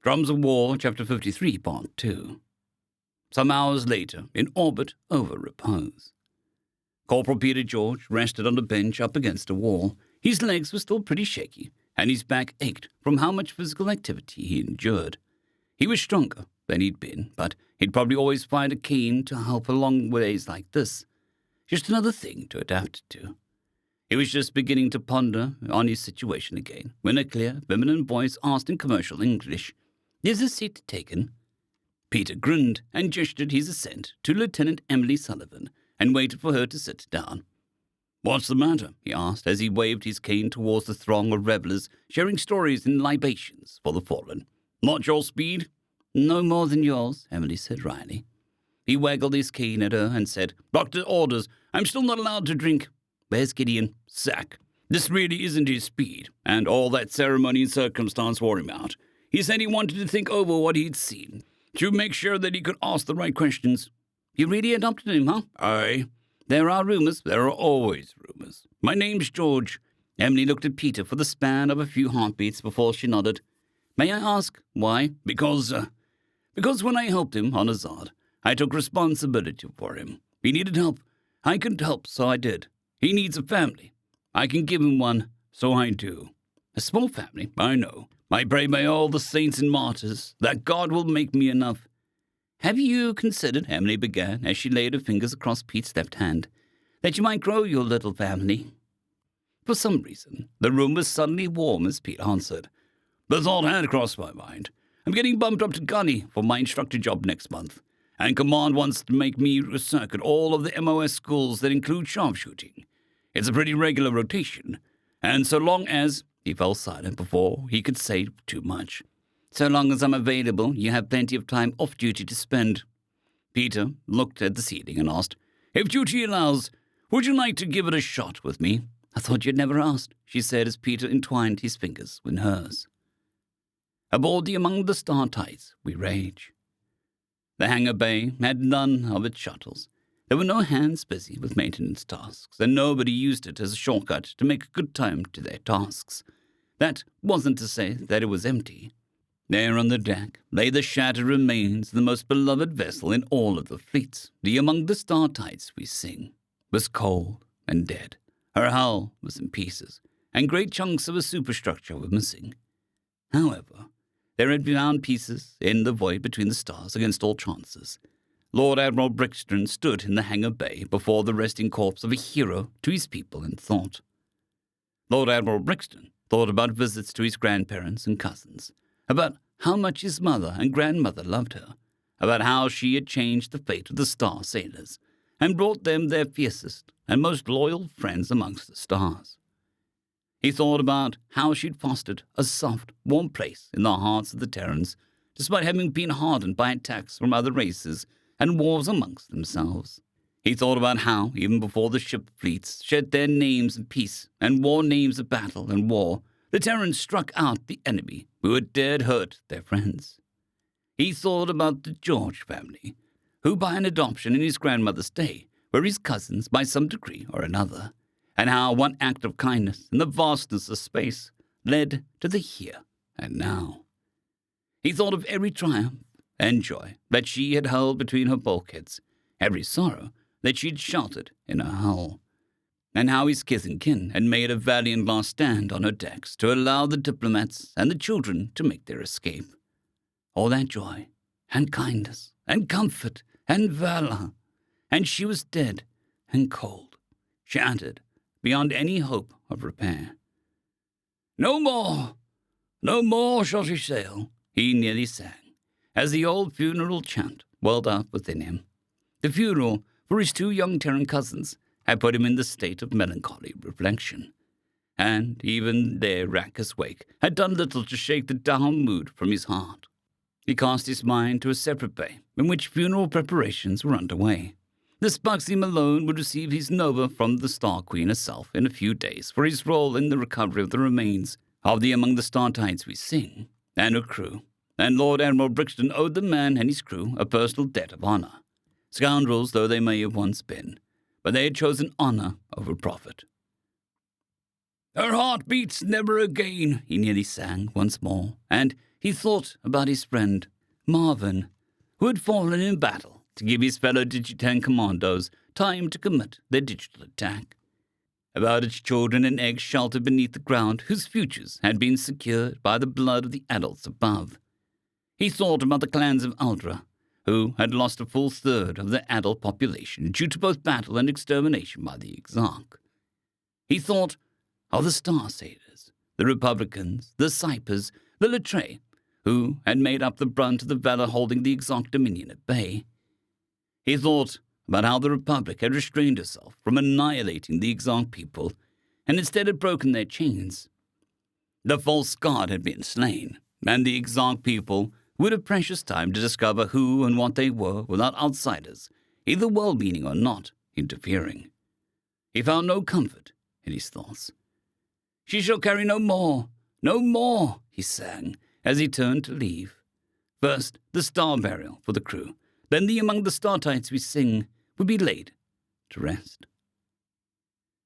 Drums of War, Chapter 53, Part 2. Some hours later, in orbit over repose. Corporal Peter George rested on a bench up against a wall. His legs were still pretty shaky, and his back ached from how much physical activity he endured. He was stronger than he'd been, but he'd probably always find a cane to help along ways like this. Just another thing to adapt to. He was just beginning to ponder on his situation again, when a clear, feminine voice asked in commercial English, "Is a seat taken?" Peter grinned and gestured his assent to Lieutenant Emily Sullivan and waited for her to sit down. "What's the matter?" he asked as he waved his cane towards the throng of revelers sharing stories and libations for the fallen. "Not your speed?" "No more than yours," Emily said wryly. He waggled his cane at her and said, "Doctor orders. I'm still not allowed to drink." "Where's Gideon?" "Sack. This really isn't his speed, and all that ceremony and circumstance wore him out. He said he wanted to think over what he'd seen, to make sure that he could ask the right questions." "You really adopted him, huh?" "Aye. There are rumors. There are always rumors. My name's George." Emily looked at Peter for the span of a few heartbeats before she nodded. "May I ask why?" Because when I helped him on Azad, I took responsibility for him. He needed help. I could help, so I did. He needs a family. I can give him one, so I do. A small family, I know. I pray by all the saints and martyrs that God will make me enough." "Have you considered," Emily began as she laid her fingers across Pete's left hand, "that you might grow your little family?" For some reason, the room was suddenly warm as Pete answered. "The thought had crossed my mind. I'm getting bumped up to gunny for my instructor job next month, and Command wants to make me circuit all of the MOS schools that include sharpshooting. It's a pretty regular rotation, and so long as—" He fell silent before he could say too much. "So long as I'm available, you have plenty of time off duty to spend." Peter looked at the ceiling and asked, "If duty allows, would you like to give it a shot with me?" "I thought you'd never asked," she said as Peter entwined his fingers in hers. Aboard the Among the Star Tides we rage. The hangar bay had none of its shuttles. There were no hands busy with maintenance tasks, and nobody used it as a shortcut to make a good time to their tasks. That wasn't to say that it was empty. There on the deck lay the shattered remains of the most beloved vessel in all of the fleets. The Among the Star Tides we sing was cold and dead. Her hull was in pieces, and great chunks of a superstructure were missing. However, there had been found pieces in the void between the stars against all chances. Lord Admiral Brixton stood in the hangar bay before the resting corpse of a hero to his people and thought. Lord Admiral Brixton thought about visits to his grandparents and cousins, about how much his mother and grandmother loved her, about how she had changed the fate of the star sailors, and brought them their fiercest and most loyal friends amongst the stars. He thought about how she'd fostered a soft, warm place in the hearts of the Terrans, despite having been hardened by attacks from other races and wars amongst themselves. He thought about how, even before the ship fleets shed their names in peace and wore names of battle and war, the Terrans struck out the enemy who had dared hurt their friends. He thought about the George family, who by an adoption in his grandmother's day were his cousins by some degree or another, and how one act of kindness in the vastness of space led to the here and now. He thought of every triumph and joy that she had held between her bulkheads, every sorrow that she'd sheltered in her hull, and how his kith and kin had made a valiant last stand on her decks to allow the diplomats and the children to make their escape. All that joy and kindness and comfort and valor, and she was dead and cold, shattered beyond any hope of repair. "No more shall she sail," he nearly sang, as the old funeral chant welled up within him. The funeral for his two young Terran cousins had put him in the state of melancholy reflection, and even their raucous wake had done little to shake the down mood from his heart. He cast his mind to a separate bay in which funeral preparations were underway. The Spugsy Malone would receive his Nova from the Star Queen herself in a few days for his role in the recovery of the remains of the Among the Star Tides we sing, and her crew, and Lord Admiral Brixton owed the man and his crew a personal debt of honor. Scoundrels though they may have once been, but they had chosen honor over profit. "Her heart beats never again," he nearly sang once more, and he thought about his friend, Marvin, who had fallen in battle to give his fellow Digitan commandos time to commit their digital attack. About its children and eggs sheltered beneath the ground whose futures had been secured by the blood of the adults above. He thought about the clans of Aldra, who had lost a full third of their adult population due to both battle and extermination by the Exarch. He thought of the Starsaders, the Republicans, the Cypers, the Latreille, who had made up the brunt of the valor holding the Exarch dominion at bay. He thought about how the Republic had restrained herself from annihilating the Exarch people, and instead had broken their chains. The false god had been slain, and the Exarch people would have precious time to discover who and what they were without outsiders, either well-meaning or not, interfering. He found no comfort in his thoughts. "She shall carry no more, he sang, as he turned to leave. First, the star burial for the crew, then the Among the Startites We Sing would be laid to rest.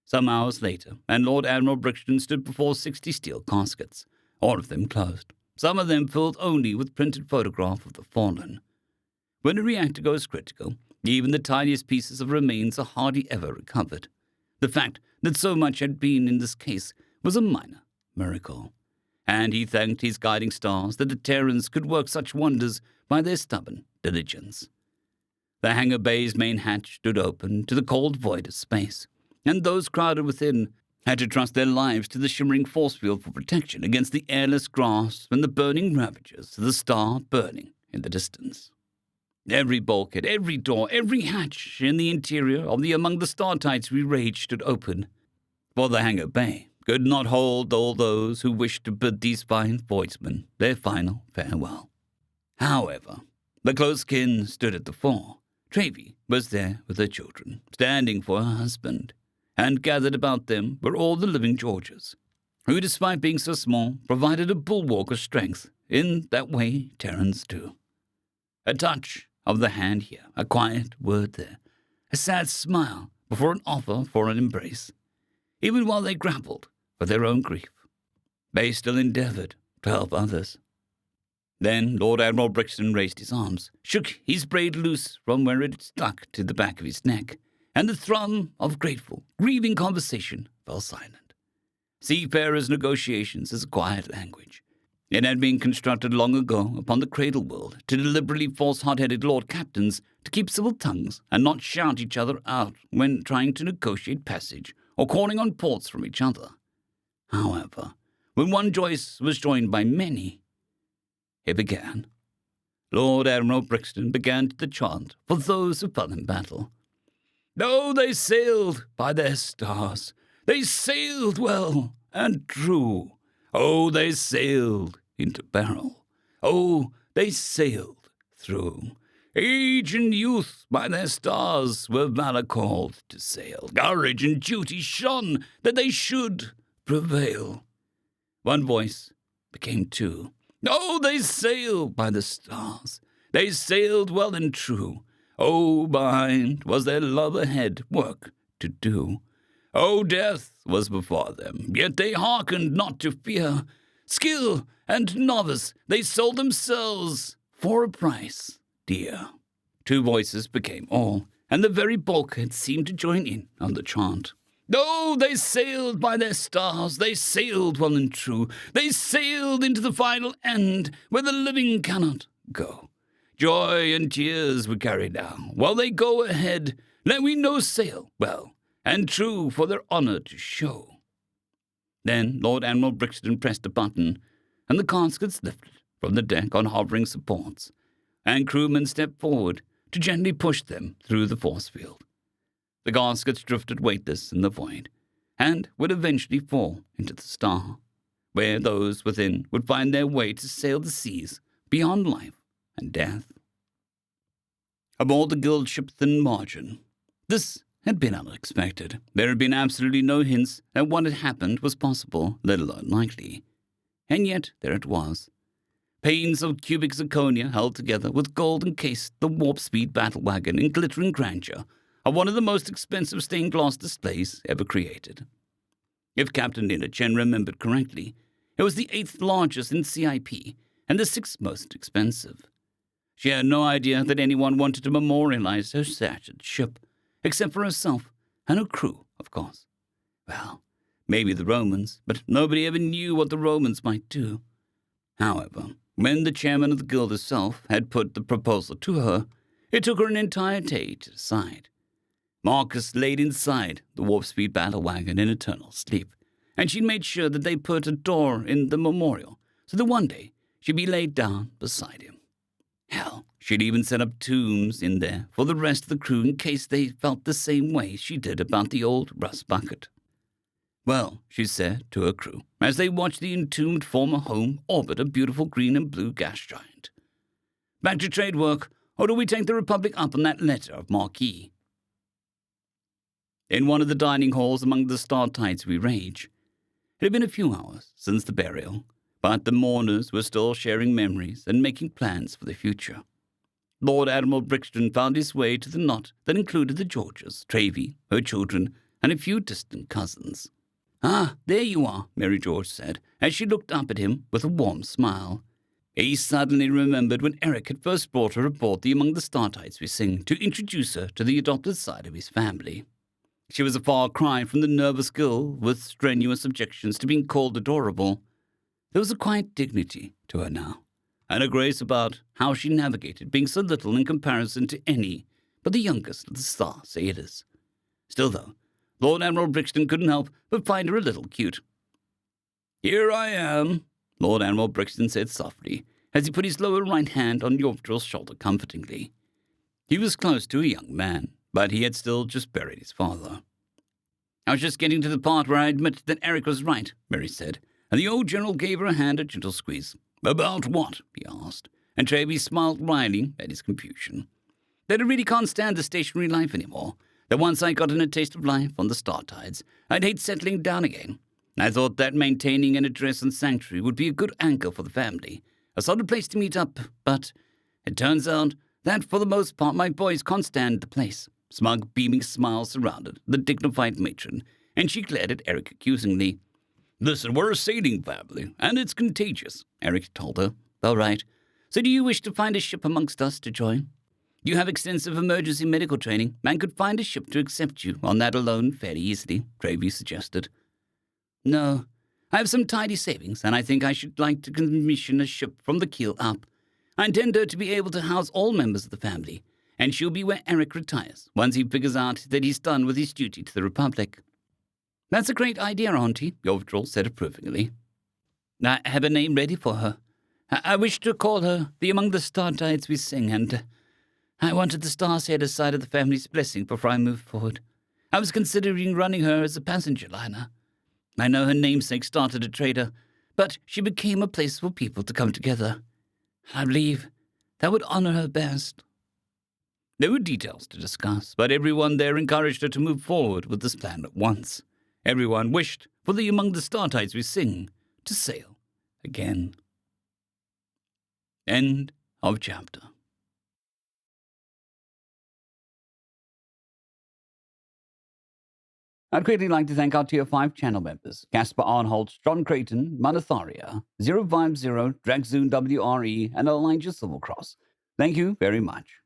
Some hours later, and Lord Admiral Brixton stood before 60 steel caskets, all of them closed, some of them filled only with printed photograph of the fallen. When a reactor goes critical, even the tiniest pieces of remains are hardly ever recovered. The fact that so much had been in this case was a minor miracle, and he thanked his guiding stars that the Terrans could work such wonders by their stubborn diligence. The hangar bay's main hatch stood open to the cold void of space, and those crowded within had to trust their lives to the shimmering force field for protection against the airless grasp and the burning ravages of the star burning in the distance. Every bulkhead, every door, every hatch in the interior of the Among the Startites We Rage stood open, for the hangar bay could not hold all those who wished to bid these fine voidsmen their final farewell. However, the close kin stood at the fore. Travy was there with her children, standing for her husband, and gathered about them were all the living Georges, who, despite being so small, provided a bulwark of strength in that way Terrans do. A touch of the hand here, a quiet word there, a sad smile before an offer for an embrace. Even while they grappled with their own grief, they still endeavoured to help others. Then Lord Admiral Brixton raised his arms, shook his braid loose from where it stuck to the back of his neck, and the thrum of grateful, grieving conversation fell silent. Seafarers' negotiations is a quiet language. It had been constructed long ago upon the cradle world to deliberately force hot-headed lord captains to keep civil tongues and not shout each other out when trying to negotiate passage or calling on ports from each other. However, when one Joyce was joined by many, it began. Lord Admiral Brixton began the chant for those who fell in battle. Oh, they sailed by their stars. They sailed well and true. Oh, they sailed into peril. Oh, they sailed through. Age and youth by their stars were valor called to sail. Courage and duty shone that they should prevail. One voice became two. Oh, they sailed by the stars. They sailed well and true. Oh, behind was their love ahead, work to do. Oh, death was before them, yet they hearkened not to fear. Skill and novice, they sold themselves for a price dear. Two voices became all, and the very bulkhead seemed to join in on the chant. Oh, they sailed by their stars, they sailed well and true. They sailed into the final end, where the living cannot go. Joy and tears were carried down, while they go ahead. Let we know sail well and true for their honour to show. Then Lord Admiral Brixton pressed a button, and the caskets lifted from the deck on hovering supports, and crewmen stepped forward to gently push them through the force field. The gaskets drifted weightless in the void, and would eventually fall into the star, where those within would find their way to sail the seas beyond life and death. Aboard the guild ship Thin Margin, this had been unexpected. There had been absolutely no hints that what had happened was possible, let alone likely. And yet there it was. Panes of cubic zirconia held together with gold encased the warp-speed battle wagon in glittering grandeur of one of the most expensive stained glass displays ever created. If Captain Nina Chen remembered correctly, it was the 8th largest in CIP, and the 6th most expensive. She had no idea that anyone wanted to memorialize her shattered ship, except for herself and her crew, of course. Well, maybe the Romans, but nobody ever knew what the Romans might do. However, when the chairman of the guild herself had put the proposal to her, it took her an entire day to decide. Marcus laid inside the warp-speed battle wagon in eternal sleep, and she'd made sure that they put a door in the memorial so that one day she'd be laid down beside him. Hell, she'd even set up tombs in there for the rest of the crew in case they felt the same way she did about the old rust bucket. Well, she said to her crew, as they watched the entombed former home orbit a beautiful green and blue gas giant. Back to trade work, or do we take the Republic up on that letter of marque? In one of the dining halls among the star tides we rage, it had been a few hours since the burial, but the mourners were still sharing memories and making plans for the future. Lord Admiral Brixton found his way to the knot that included the Georges, Travy, her children, and a few distant cousins. "Ah, there you are," Mary George said, as she looked up at him with a warm smile. He suddenly remembered when Eric had first brought her aboard the Among the Startides We Sing to introduce her to the adopted side of his family. She was a far cry from the nervous girl with strenuous objections to being called adorable. There was a quiet dignity to her now, and a grace about how she navigated being so little in comparison to any but the youngest of the Star Sailors. Still, though, Lord Admiral Brixton couldn't help but find her a little cute. "Here I am," Lord Admiral Brixton said softly, as he put his lower right hand on Yorkdrill's shoulder comfortingly. He was close to a young man, but he had still just buried his father. "I was just getting to the part where I admit that Eric was right," Mary said, and the old general gave her hand a gentle squeeze. "About what?" he asked, and Travy smiled wryly at his confusion. "That I really can't stand the stationary life anymore. That once I got in a taste of life on the star tides, I'd hate settling down again. I thought that maintaining an address and sanctuary would be a good anchor for the family, a solid place to meet up, but it turns out that for the most part my boys can't stand the place." Smug, beaming smiles surrounded the dignified matron, and she glared at Eric accusingly. "Listen, we're a sailing family, and it's contagious," Eric told her. "All right. So do you wish to find a ship amongst us to join? You have extensive emergency medical training, and could find a ship to accept you on that alone fairly easily," Travy suggested. "No. I have some tidy savings, and I think I should like to commission a ship from the keel up. I intend her to be able to house all members of the family, and she'll be where Eric retires, once he figures out that he's done with his duty to the Republic." "That's a great idea, Auntie," Yorkdrill said approvingly. "I have a name ready for her. I wish to call her the Among the Startides We Sing, and I wanted the Starsailor side of the family's blessing before I moved forward. I was considering running her as a passenger liner. I know her namesake started a trader, but she became a place for people to come together. I believe that would honor her best." There were details to discuss, but everyone there encouraged her to move forward with this plan at once. Everyone wished for the Among the Startides We Sing to sail again. End of chapter. I'd greatly like to thank our Tier 5 channel members, Casper Arnholt, John Creighton, Manatharia, 050, Dragzoon WRE, and Elijah Silvercross. Thank you very much.